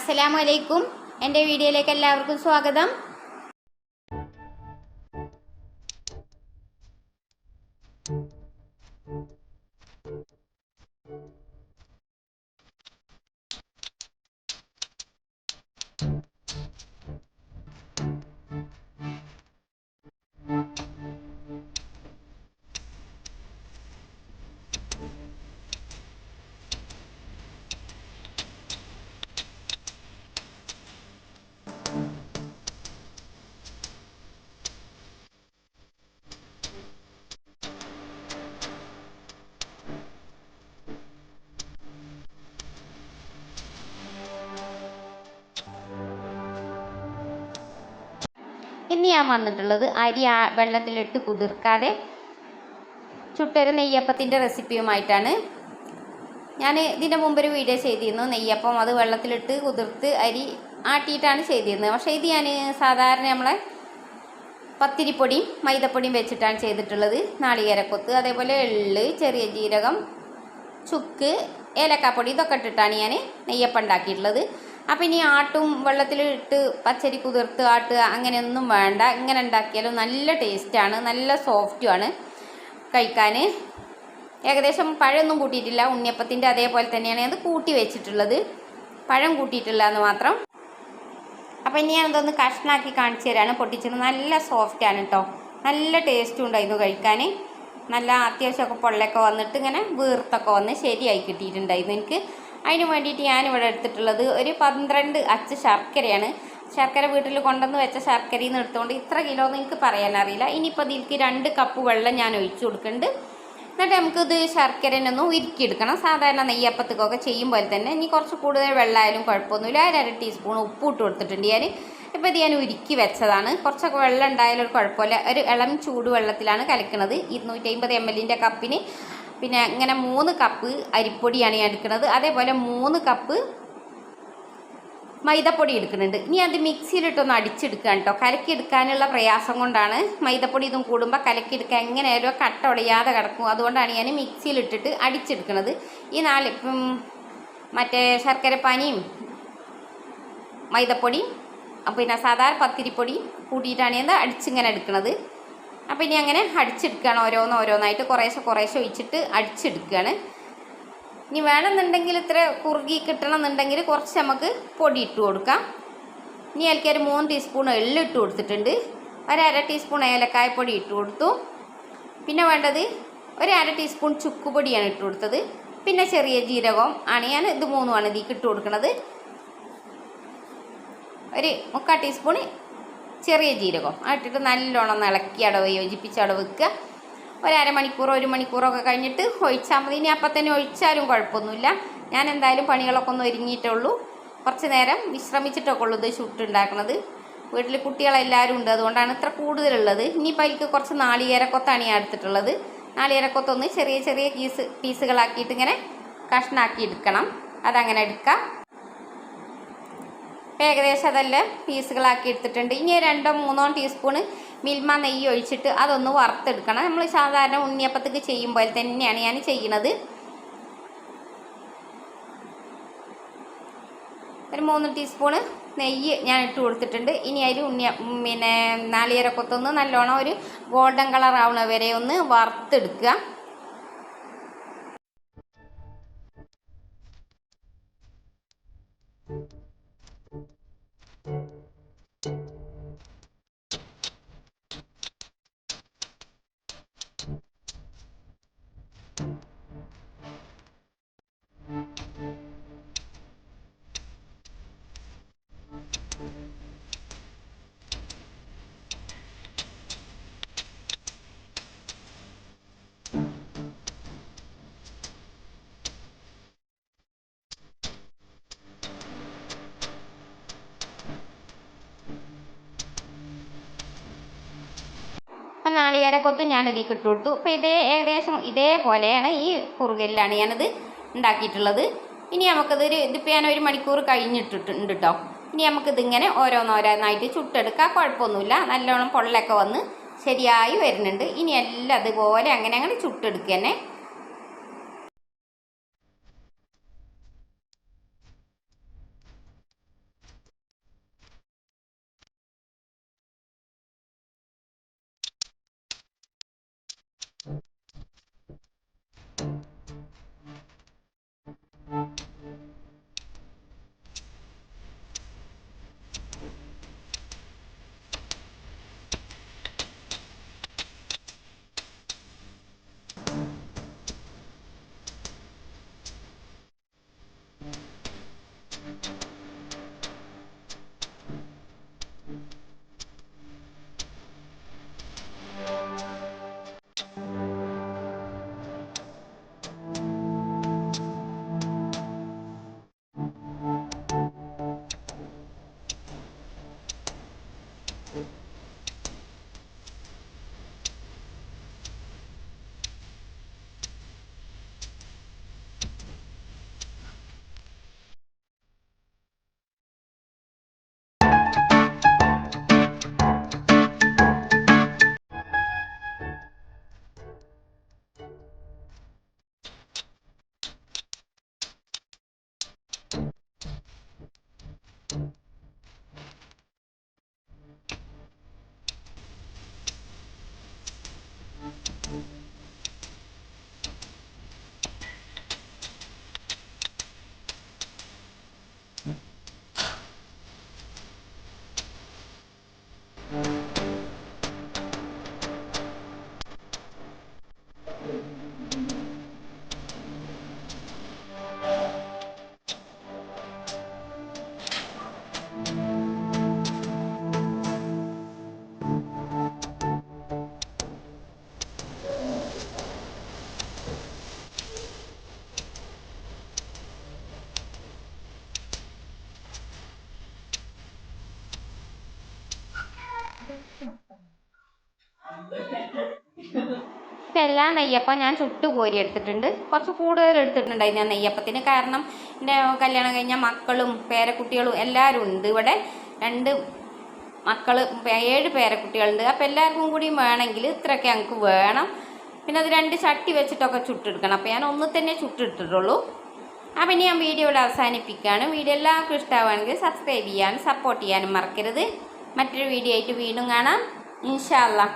അസ്സലാമു അലൈക്കും. എൻ്റെ വീഡിയോയിലേക്ക് എല്ലാവർക്കും സ്വാഗതം. ഇന്ന് ഞാൻ വന്നിട്ടുള്ളത് അരി വെള്ളത്തിലിട്ട് കുതിർക്കാതെ ചുട്ടൊരു നെയ്യപ്പത്തിൻ്റെ റെസിപ്പിയുമായിട്ടാണ്. ഞാൻ ഇതിൻ്റെ മുമ്പൊരു വീഡിയോ ചെയ്തിരുന്നു നെയ്യപ്പം. അത് വെള്ളത്തിലിട്ട് കുതിർത്ത് അരി ആട്ടിയിട്ടാണ് ചെയ്തിരുന്നത്. പക്ഷേ ഇത് ഞാൻ സാധാരണ നമ്മളെ പത്തിരിപ്പൊടിയും മൈദപ്പൊടിയും വെച്ചിട്ടാണ് ചെയ്തിട്ടുള്ളത്. നാളികേരക്കൊത്ത്, അതേപോലെ എള്ള്, ചെറിയ ജീരകം, ചുക്ക്, ഏലക്കാപ്പൊടി ഇതൊക്കെ ഇട്ടിട്ടാണ് ഞാൻ നെയ്യപ്പം ഉണ്ടാക്കിയിട്ടുള്ളത്. അപ്പം ഇനി ആട്ടും വെള്ളത്തിലിട്ട് പച്ചരി കുതിർത്ത് ആട്ടുക അങ്ങനെയൊന്നും വേണ്ട. ഇങ്ങനെ ഉണ്ടാക്കിയാലും നല്ല ടേസ്റ്റാണ്, നല്ല സോഫ്റ്റുമാണ് കഴിക്കാൻ. ഏകദേശം പഴമൊന്നും കൂട്ടിയിട്ടില്ല. ഉണ്ണിയപ്പത്തിൻ്റെ അതേപോലെ തന്നെയാണ് അത് കൂട്ടി വെച്ചിട്ടുള്ളത്, പഴം കൂട്ടിയിട്ടില്ല എന്ന് മാത്രം. അപ്പം ഇനി ഞാനതൊന്ന് കഷ്ണാക്കി കാണിച്ചു തരാണ്. പൊട്ടിച്ചത് നല്ല സോഫ്റ്റാണ് കേട്ടോ, നല്ല ടേസ്റ്റും ഉണ്ടായിരുന്നു കഴിക്കാൻ. നല്ല അത്യാവശ്യമൊക്കെ പൊള്ളയൊക്കെ വന്നിട്ട് ഇങ്ങനെ വീർത്തൊക്കെ വന്ന് ശരിയായി കിട്ടിയിട്ടുണ്ടായിരുന്നു എനിക്ക്. അതിന് വേണ്ടിയിട്ട് ഞാനിവിടെ എടുത്തിട്ടുള്ളത് ഒരു 12 അച്ച് ശർക്കരയാണ്. ശർക്കര വീട്ടിൽ കൊണ്ടുവന്ന് വെച്ച ശർക്കരയിൽ നിന്ന് എടുത്തുകൊണ്ട് ഇത്ര കിലോ എന്ന് എനിക്ക് പറയാനറിയില്ല. ഇനിയിപ്പോൾ ഇതിലേക്ക് 2 കപ്പ് വെള്ളം ഞാൻ ഒഴിച്ചു കൊടുക്കുന്നുണ്ട്. എന്നിട്ട് നമുക്കിത് ശർക്കരനൊന്ന് ഉരുക്കിയെടുക്കണം. സാധാരണ നെയ്യപ്പത്തേക്കൊക്കെ ചെയ്യുമ്പോൾ തന്നെ. ഇനി കുറച്ച് കൂടുതൽ വെള്ളമായാലും കുഴപ്പമൊന്നുമില്ല. 1/2 ടീസ്പൂൺ ഉപ്പ് ഇട്ട് കൊടുത്തിട്ടുണ്ട് ഞാൻ. ഇപ്പോൾ ഇത് ഞാൻ ഉരുക്കി വെച്ചതാണ്. കുറച്ചൊക്കെ വെള്ളം ഉണ്ടായാലും ഒരു കുഴപ്പമില്ല. ഒരു ഇളം ചൂട് വെള്ളത്തിലാണ് കലക്കുന്നത്. 250 ml കപ്പിന് പിന്നെ ഇങ്ങനെ 3 കപ്പ് അരിപ്പൊടിയാണ് ഞാൻ എടുക്കുന്നത്. അതേപോലെ 3 കപ്പ് മൈദപ്പൊടി എടുക്കുന്നുണ്ട്. ഇനി അത് മിക്സിയിലിട്ടൊന്ന് അടിച്ചെടുക്കുക കേട്ടോ. കലക്കിയെടുക്കാനുള്ള പ്രയാസം കൊണ്ടാണ്. മൈദപ്പൊടി ഇതും കൂടുമ്പോൾ കലക്കിയെടുക്കുക എങ്ങനെയായാലും കട്ട ഉടയാതെ കിടക്കും. അതുകൊണ്ടാണ് ഞാൻ മിക്സിയിലിട്ടിട്ട് അടിച്ചെടുക്കുന്നത്. ഈ മറ്റേ ശർക്കരപ്പാനിയും മൈദപ്പൊടിയും പിന്നെ സാധാരണ പത്തിരിപ്പൊടി കൂട്ടിയിട്ടാണ് ഞാൻ അടിച്ചിങ്ങനെ എടുക്കുന്നത്. അപ്പം ഇനി അങ്ങനെ അടിച്ചെടുക്കുകയാണ്. ഓരോന്നായിട്ട് കുറേശ്ശെ ഒഴിച്ചിട്ട് അടിച്ചെടുക്കുകയാണ്. ഇനി വേണമെന്നുണ്ടെങ്കിൽ ഇത്ര കുറുകി കിട്ടണമെന്നുണ്ടെങ്കിൽ കുറച്ച് നമുക്ക് പൊടി ഇട്ട് കൊടുക്കാം. ഇനി അതിലേക്ക് ഒരു 3 ടീസ്പൂൺ എള്ളിട്ട് കൊടുത്തിട്ടുണ്ട്. 1/2 ടീസ്പൂൺ ഏലക്കായപ്പൊടി ഇട്ട് കൊടുത്തു. പിന്നെ വേണ്ടത് 1/2 ടീസ്പൂൺ ചുക്കുപൊടിയാണ് ഇട്ട് കൊടുത്തത്. പിന്നെ ചെറിയ ജീരകം ആണ് ഞാൻ ഇത് 3 ഇതിലേക്ക് ഇട്ട് കൊടുക്കുന്നത്. ഒരു 3/4 ടീസ്പൂൺ ചെറിയ ജീരകം ഇട്ടിട്ട് നല്ലോണം ഇളക്കി യോജിപ്പിച്ച് വെക്കുക. ഒരു അരമണിക്കൂറോ 1 മണിക്കൂറൊക്കെ കഴിഞ്ഞിട്ട് ഒഴിച്ചാൽ മതി. ഇനി അപ്പം തന്നെ ഒഴിച്ചാലും കുഴപ്പമൊന്നുമില്ല. ഞാൻ എന്തായാലും പണികളൊക്കെ ഒന്ന് ഒരുങ്ങിയിട്ടുള്ളൂ. കുറച്ച് നേരം വിശ്രമിച്ചിട്ടൊക്കെ ഉള്ളൂ ഇത് ചുട്ടുണ്ടാക്കുന്നത്. വീട്ടിൽ കുട്ടികളെല്ലാവരും ഉണ്ട്, അതുകൊണ്ടാണ് ഇത്ര കൂടുതലുള്ളത്. ഇനിയിപ്പോൾ അതിലേക്ക് കുറച്ച് നാളികേരക്കൊത്താണ് ഞാൻ എടുത്തിട്ടുള്ളത്. നാളികേരക്കൊത്തൊന്ന് ചെറിയ പീസുകളാക്കിയിട്ട് ഇങ്ങനെ കഷ്ണാക്കി എടുക്കണം. അതങ്ങനെ എടുക്കാം. ഏകദേശം അതെല്ലാം പീസുകളാക്കി എടുത്തിട്ടുണ്ട്. ഇനി 2-3 ടീസ്പൂണ് മിൽമ നെയ്യ് ഒഴിച്ചിട്ട് അതൊന്ന് വറുത്തെടുക്കണം. നമ്മൾ സാധാരണ ഉണ്ണിയപ്പത്തേക്ക് ചെയ്യുമ്പോൾ തന്നെയാണ് ഞാൻ ചെയ്യുന്നത്. ഒരു 3 ടീസ്പൂണ് നെയ്യ് ഞാൻ ഇട്ട് കൊടുത്തിട്ടുണ്ട്. ഇനി അതിൽ നാളികേരക്കൊത്തൊന്ന് നല്ലോണം ഒരു ഗോൾഡൻ കളർ ആവണ വരെ ഒന്ന് വറുത്തെടുക്കുക. നാളികേരക്കൊത്ത് ഞാൻ ഇതിലേക്ക് ഇട്ട് കൊടുത്തു. അപ്പോൾ ഏകദേശം ഇതേപോലെയാണ് ഈ കുറുകലിലാണ് ഞാനത് ഉണ്ടാക്കിയിട്ടുള്ളത്. ഇനി ഇതിപ്പോൾ ഞാൻ 1 മണിക്കൂർ കഴിഞ്ഞിട്ടിട്ടുണ്ട് കേട്ടോ. ഇനി നമുക്കിതിങ്ങനെ ഓരോന്നായിട്ട് ചുട്ടെടുക്കാം, കുഴപ്പമൊന്നുമില്ല. നല്ലോണം പൊള്ളയൊക്കെ വന്ന് ശരിയായി വരുന്നുണ്ട്. ഇനി എല്ലാം അതുപോലെ അങ്ങനെ ചുട്ടെടുക്കുക തന്നെ. ഇപ്പം എല്ലാ നെയ്യപ്പം ഞാൻ ചുട്ട് കോരി എടുത്തിട്ടുണ്ട്. കുറച്ച് കൂടുതൽ എടുത്തിട്ടുണ്ടായി ഞാൻ നെയ്യപ്പത്തിന്. കാരണം എൻ്റെ കല്യാണം കഴിഞ്ഞ മക്കളും പേരക്കുട്ടികളും എല്ലാവരും ഉണ്ട് ഇവിടെ. 2 മക്കൾ 7 പേരക്കുട്ടികളുണ്ട്. അപ്പോൾ എല്ലാവർക്കും കൂടി വേണമെങ്കിൽ ഇത്രയൊക്കെ ഞങ്ങൾക്ക് വേണം. പിന്നെ അത് 2 ചട്ടി വെച്ചിട്ടൊക്കെ ചുട്ടെടുക്കണം. അപ്പോൾ ഞാൻ ഒന്ന് തന്നെ ചുട്ടെടുത്തിട്ടുള്ളൂ. അപ്പം ഇനി ഞാൻ വീഡിയോ ഇവിടെ അവസാനിപ്പിക്കുകയാണ്. വീഡിയോ എല്ലാവർക്കും ഇഷ്ടമാവുകയാണെങ്കിൽ സബ്സ്ക്രൈബ് ചെയ്യാനും സപ്പോർട്ട് ചെയ്യാനും മറക്കരുത്. മറ്റൊരു വീഡിയോ ആയിട്ട് വീണ്ടും കാണാം ഇൻഷാ അല്ലാ.